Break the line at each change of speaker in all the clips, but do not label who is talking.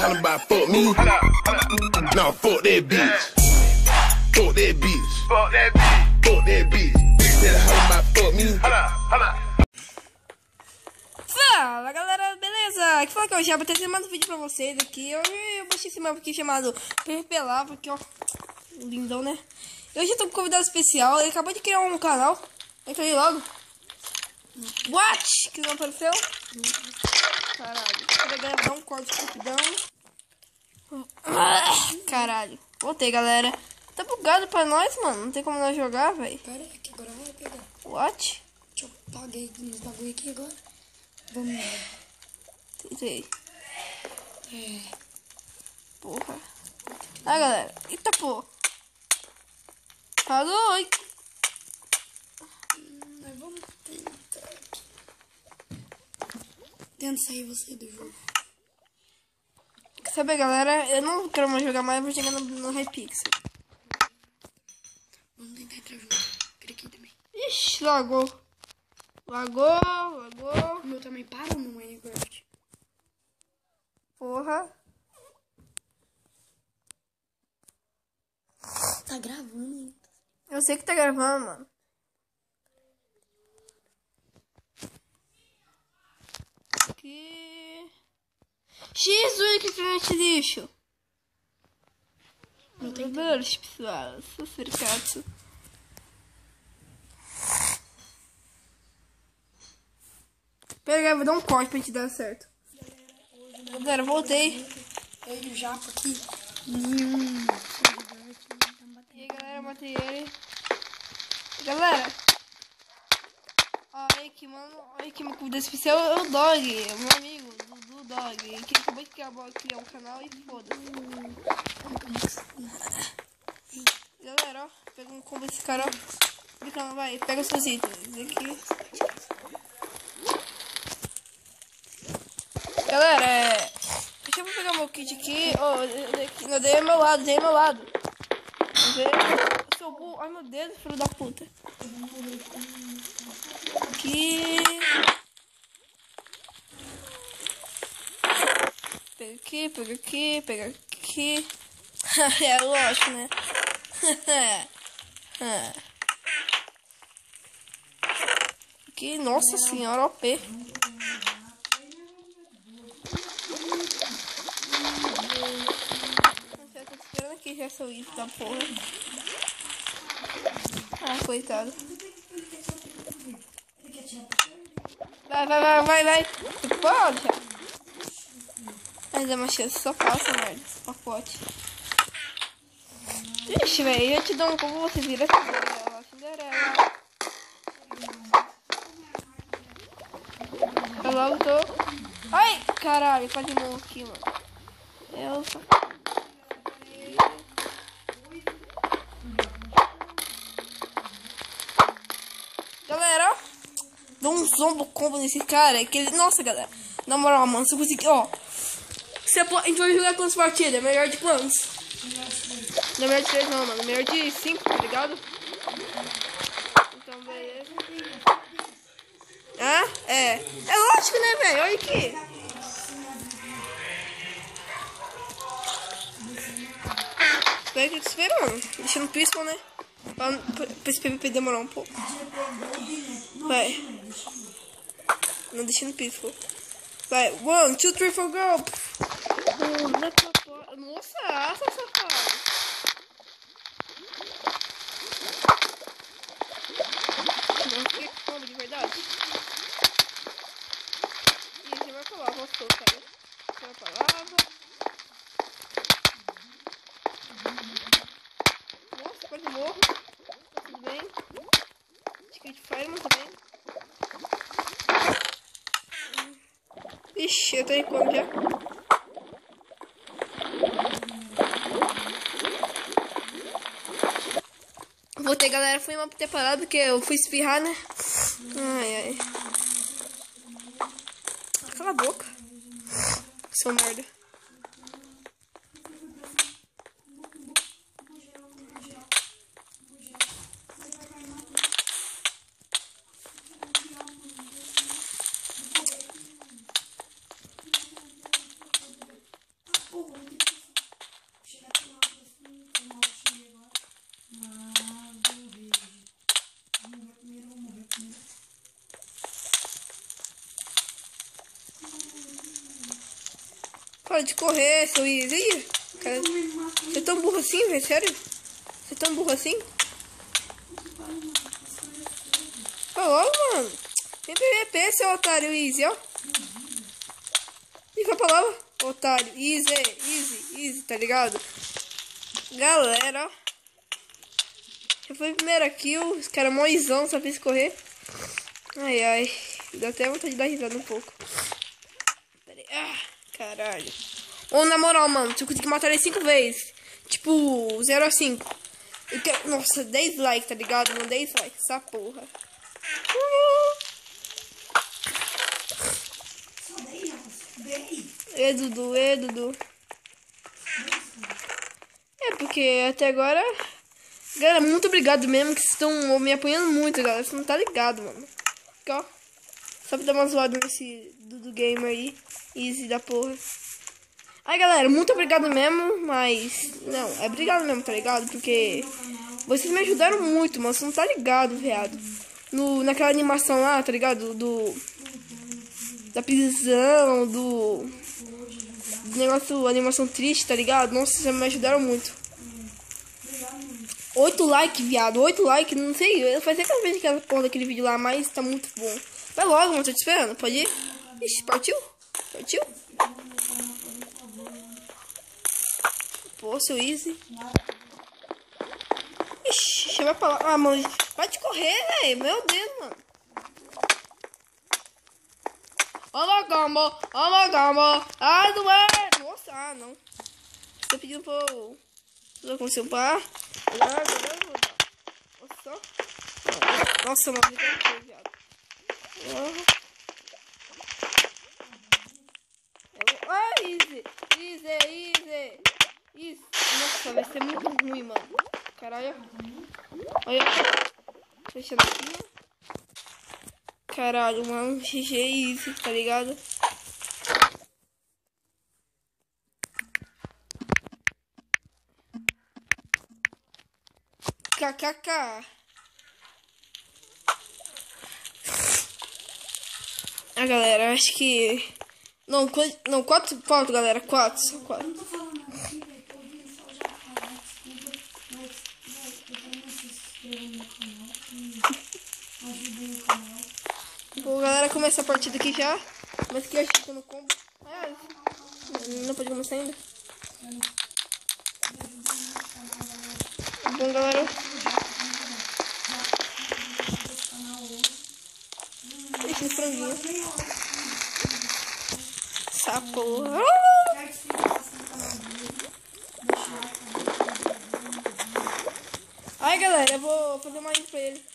hollering about fuck me. Nah, fuck that bitch. Fuck that bitch. Fuck that bitch. Fuck that bitch. Bitch that hollering about fuck me.
Fala galera, beleza? Aqui fala que eu já vou ter mais um vídeo pra vocês aqui. Eu baixei esse mapa aqui chamado PVP Lava, aqui ó, lindão, né? Eu já tô com um convidado especial, ele acabou de criar um canal. Entra aí logo. What? Que não apareceu? Caralho, vou gravar um corte rapidão. Caralho, voltei galera. Tá bugado pra nós, mano, não tem como nós jogar, velho.
Pera aí, que agora vai pegar.
What?
Deixa eu paguei nos bagulho aqui agora. Vamos lá.
Tentei.
É.
Porra. Ah, galera. Eita, porra. Tá doido.
Nós vamos tentar aqui. Tenta sair você do jogo.
Quer saber, galera? Eu não quero mais jogar mais, vou chegar no Hypixel.
Vamos tentar entrar junto. Quero aqui também.
Ixi, lagou. Lagou.
O meu também parou no Minecraft.
Porra.
Tá gravando ainda.
Eu sei que tá gravando, mano. Aqui. Jesus, que internet lixo.
Não tem
Deus, pessoal. Sou cercado. Pega, vou dar um corte pra gente dar certo. Galera, voltei.
Eu e o Japa aqui.
E aí, galera, matei ele. Galera. Olha que, mano. Olha que meu convidado especial é o Dog. Meu amigo, do Dog. Que acabou de criar um canal e foda-se. Galera, ó. Pega um combo desse cara, ó. Brincando, vai. Pega os seus itens. Aqui. Galera, deixa eu pegar meu kit aqui. Oh, dei meu lado. Seu burro. Ai meu Deus, filho da puta. Aqui. Pega aqui. É lógico, né? Aqui, nossa senhora, OP. Aqui já sou isso da porra. Ah, coitado. Vai. Pode já. Mas é uma chance, só passa, merda. Esse pacote. Ixi, velho, eu te dou um como você vira Cinderela. Eu logo tô. Ai, caralho, quase morro aqui, mano. Galera, dá um zombo combo nesse cara. Que ele... Nossa, galera. Na moral, mano, se eu conseguir, ó. A gente vai jogar quantas partidas? Melhor de quantos? Não é melhor de 3 não, mano. Melhor de 5, tá ligado? Então, beleza. Ah, é. É lógico, né, velho? Olha aqui. Espera que eu tô esperando. Deixando o pisco, né? Pra esse PVP demorar um pouco. Vai. Não deixa no pisco. Vai. 1, 2, 3, 4, go. Nossa, essa safada. Não fiquei com fome de verdade. Ih, já vai pra lá. Voltou, cara. Vai pra lava. Nossa, quase morro. Tá tudo bem. Street Fire, mas tudo bem. Ixi, eu tô em como já. Voltei, galera. Fui uma temporada porque eu fui espirrar, né? Ai. Cala a boca. Seu merda. Para de correr, seu Easy. Cara, você é tão burro assim, velho? Sério? Você é tão burro assim? Vai logo, mano. Tem PVP, seu otário Easy, ó. E vai pra lá, otário. Easy, tá ligado? Galera, ó. Já foi a primeira kill. Os caras moizão, só fez correr. Ai. Dá até vontade de dar risada um pouco. Pera aí. Ah, caralho. Ou na moral, mano, se eu conseguir matar ele 5 vezes. Tipo, 0 a 5. Nossa, 10 likes, tá ligado? Não, 10 likes, essa porra. Dudu. É, porque até agora... Galera, muito obrigado mesmo, que vocês estão me apoiando muito, galera. Você não tá ligado, mano. Aqui, ó. Só pra dar uma zoada nesse Dudu Gamer aí. Easy da porra. Aí, galera, muito obrigado mesmo, mas... Não, é obrigado mesmo, tá ligado? Porque vocês me ajudaram muito, mas você não tá ligado, viado. Naquela animação lá, tá ligado? Da prisão, do negócio, animação triste, tá ligado? Nossa, vocês me ajudaram muito. 8 likes, viado. 8 likes, não sei. Faz até que eu vejo aquela porra daquele vídeo lá, mas tá muito bom. Vai logo, mano, tô te esperando. Pode ir? Ixi, partiu? Pô, seu Easy. Ixi, vai pra lá. Ah, mano, vai te correr, velho. Meu Deus, mano. Olha a gama. Ah, não é. Nossa, não. Você pediu pra eu com seu pai. Nossa, mano, viado. Easy. Nossa, vai ser muito ruim, mano. Caralho. Olha. Fechando aqui. Caralho, mano. GG Easy, tá ligado? KKK. Ah, galera, acho que... Não, 4 falta, galera. 4, só 4.
Eu tô falando aqui, velho, tô ouvindo só já falar, desculpa, mas eu também não se inscreva no canal, que ajuda no canal.
Bom, galera, começa a partida aqui já. Mas que eu acho que eu no combo. Não pode começar ainda. Bom, galera. Deixa o franguinho. Essa porra. Ai, galera, eu vou fazer uma intro pra ele.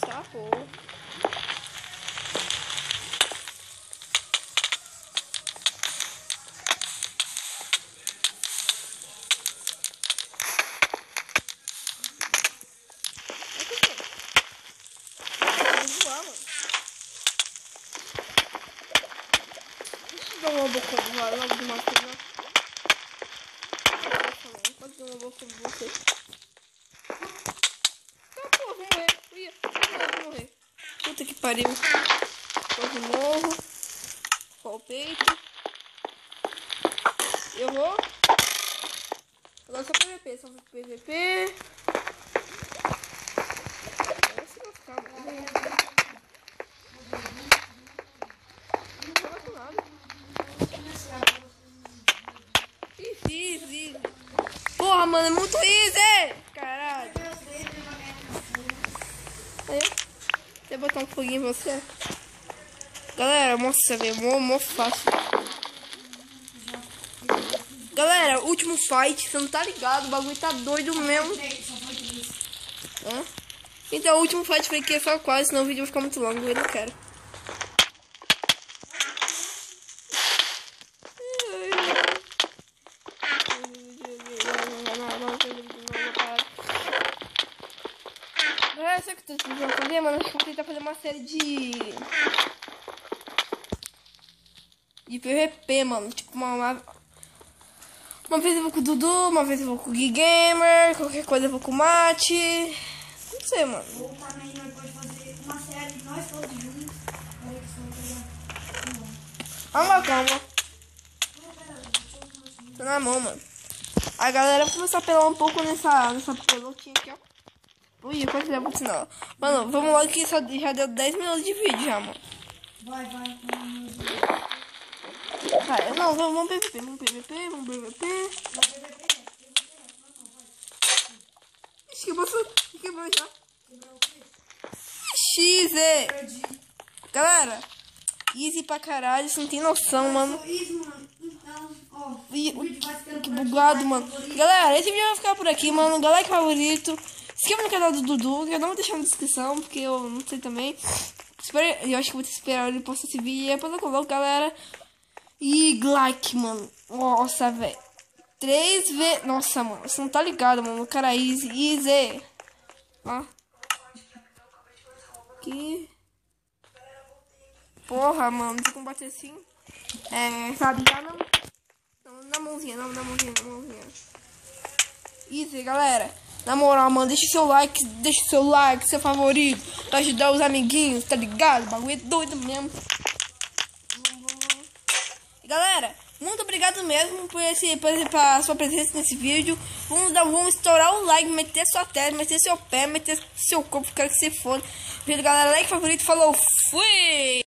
Essa porra. Uma boca logo de uma coisa. Pode dar uma boca de você. Tá, pô, vou morrer. Vou morrer. Puta que pariu. Quase morro. Qual o peito. Eu vou. Agora só PVP. Só PVP. Agora se vai ficar. Não gosto nada. Easy. Porra, mano, é muito easy! Caralho. Deixa eu botar um foguinho em você. Galera, nossa, velho, mó fácil. Galera, último fight, você não tá ligado, o bagulho tá doido mesmo. Hã? Então, o último fight foi aqui, só quase, senão o vídeo vai ficar muito longo, eu não quero. Sabe o que eu tô tentando fazer, mano? Acho que vou tentar fazer uma série de PVP, mano. Tipo, uma vez eu vou com o Dudu, uma vez eu vou com o Gui Gamer, qualquer coisa eu vou com o Mate. Não sei, mano.
Ou também nós pode fazer aí, nós todos juntos. Peraí que só vou pegar.
Calma, calma. Tô na mão, mano. A galera vai começar a pelar um pouco nessa pelotinha aqui, ó. Ui, quanto tempo por sinal. Mano, vamos logo que já deu 10 minutos de vídeo já, mano.
Vai.
Vai, não, vamos PVP. Ixi, quebrou já. X,
Perdi.
galera, easy pra caralho, você não tem noção, mano.
Isso, mano. Então, ó.
Ih,
O vídeo vai ficando
que
por aqui,
bugado,
like,
mano.
favorito.
Galera, esse vídeo vai ficar por aqui, mano. Like favorito. Se inscreva no canal do Dudu, que eu não vou deixar na descrição, porque eu não sei também. Eu acho que vou ter que esperar ele postar esse vídeo. E depois eu coloco, galera. E like, mano. Nossa, velho. 3 vezes. Nossa, mano. Você não tá ligado, mano. O cara easy. Ó. Aqui. Porra, mano. Tem como bater assim. Sabe? Já não. Não, na mãozinha. Easy, galera. Na moral, mano, deixa seu like, seu favorito, pra ajudar os amiguinhos, tá ligado? O bagulho é doido mesmo. E, galera, muito obrigado mesmo por sua presença nesse vídeo. Vamos estourar o like, meter sua testa, meter seu pé, meter seu corpo, quero que você foda. Galera, like favorito, falou, fui!